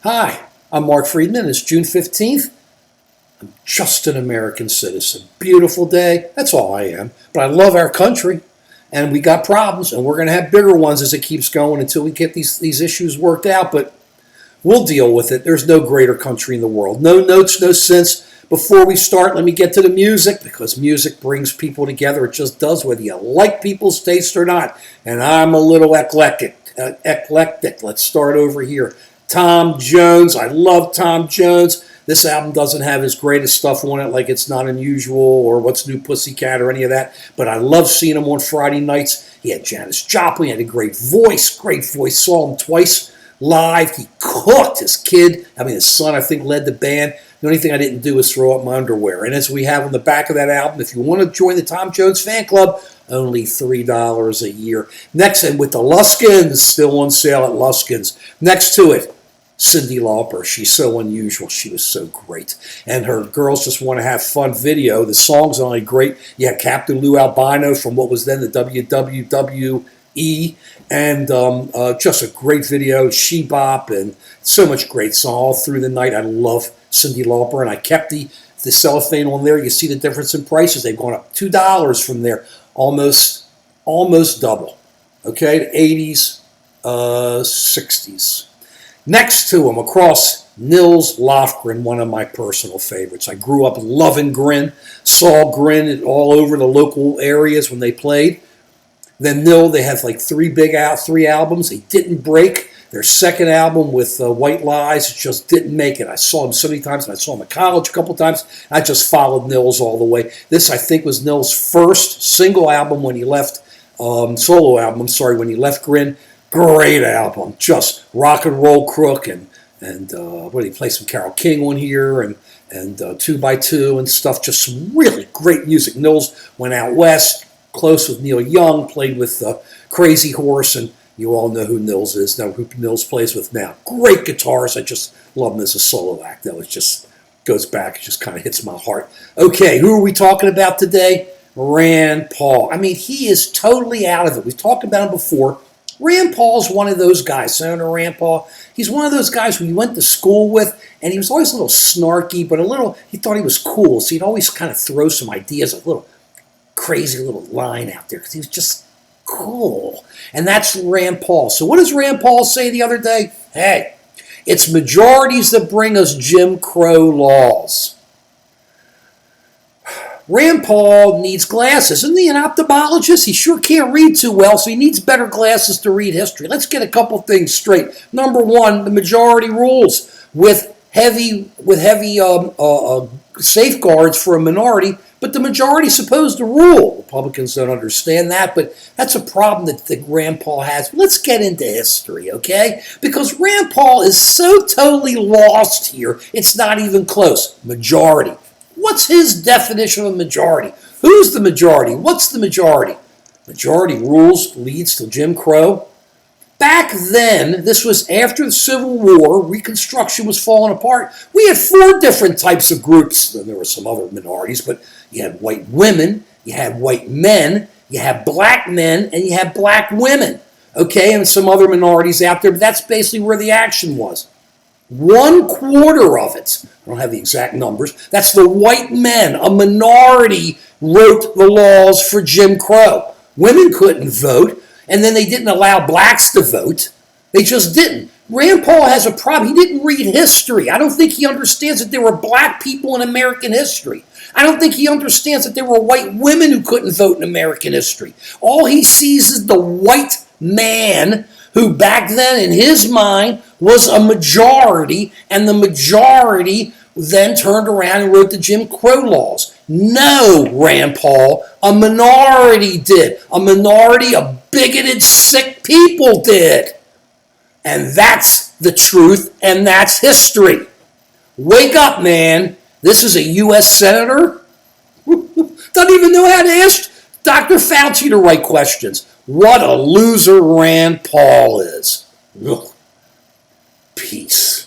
Hi, I'm Mark Friedman. It's June 15th. I'm just an American citizen. Beautiful day. That's all I am. But I love our country, and we got problems, and we're going to have bigger ones as it keeps going until we get these issues worked out. But we'll deal with it. There's no greater country in the world. No notes, no sense. Before we start, let me get to the music, because music brings people together. It just does, whether you like people's taste or not. And I'm a little eclectic. Let's start over here. Tom Jones. I love Tom Jones. This album doesn't have his greatest stuff on it, like It's Not Unusual or What's New Pussycat or any of that. But I love seeing him on Friday nights. He had Janis Joplin. He had a great voice. Saw him twice live. He cooked. His son, I think, led the band. The only thing I didn't do was throw up my underwear. And as we have on the back of that album, if you want to join the Tom Jones fan club, only $3 a year. Next, and with the Luskins, still on sale at Luskins. Next to it, Cyndi Lauper. She's so unusual. She was so great. And her Girls Just Want to Have Fun video. The song's only great. You had Captain Lou Albino from what was then the WWE. And just a great video. She Bop and so much great song all through the night. I love Cyndi Lauper. And I kept the cellophane on there. You see the difference in prices. They've gone up $2 from there. Almost double. Okay, the 80s, 60s. Next to him, across, Nils Lofgren, one of my personal favorites. I grew up loving Grin, saw Grin all over the local areas when they played. Then Nil, they had like three albums. They didn't break. Their second album with White Lies just didn't make it. I saw him so many times, and I saw him at college a couple times. I just followed Nils all the way. This, I think, was Nils' first single album when he left, solo album, when he left Grin. Great album, just rock and roll crook, and what did he play? Some Carole King on here, and 2x2 and stuff. Just some really great music. Nils went out west, close with Neil Young, played with Crazy Horse, and you all know who Nils is now, who Nils plays with now. Great guitarist. I just love him as a solo act. That was just goes back. It just kind of hits my heart. Okay, who are we talking about today? Rand Paul. I mean, he is totally out of it. We've talked about him before. Rand Paul's one of those guys, Senator Rand Paul. He's one of those guys who you went to school with, and he was always a little snarky, but he thought he was cool, so he'd always kind of throw some ideas, a little crazy little line out there, because he was just cool. And that's Rand Paul. So what does Rand Paul say the other day? Hey, it's majorities that bring us Jim Crow laws. Rand Paul needs glasses. Isn't he an ophthalmologist? He sure can't read too well, so he needs better glasses to read history. Let's get a couple things straight. Number one, the majority rules with heavy safeguards for a minority, but the majority is supposed to rule. Republicans don't understand that, but that's a problem that Rand Paul has. Let's get into history, okay? Because Rand Paul is so totally lost here, it's not even close. Majority. What's his definition of majority? Who's the majority? What's the majority? Majority rules leads to Jim Crow. Back then, this was after the Civil War, Reconstruction was falling apart. We had 4 different types of groups. There were some other minorities, but you had white women, you had white men, you had black men, and you had black women. Okay, and some other minorities out there, but that's basically where the action was. 1/4 of it, I don't have the exact numbers, that's the white men. A minority wrote the laws for Jim Crow. Women couldn't vote, and then they didn't allow blacks to vote. They just didn't. Rand Paul has a problem. He didn't read history. I don't think he understands that there were black people in American history. I don't think he understands that there were white women who couldn't vote in American history. All he sees is the white man who back then in his mind was a majority, and the majority then turned around and wrote the Jim Crow laws. No, Rand Paul, a minority did. A minority of bigoted, sick people did. And that's the truth, and that's history. Wake up, man. This is a U.S. Senator? Doesn't even know how to ask Dr. Fauci the right questions. What a loser Rand Paul is. Ugh. Peace.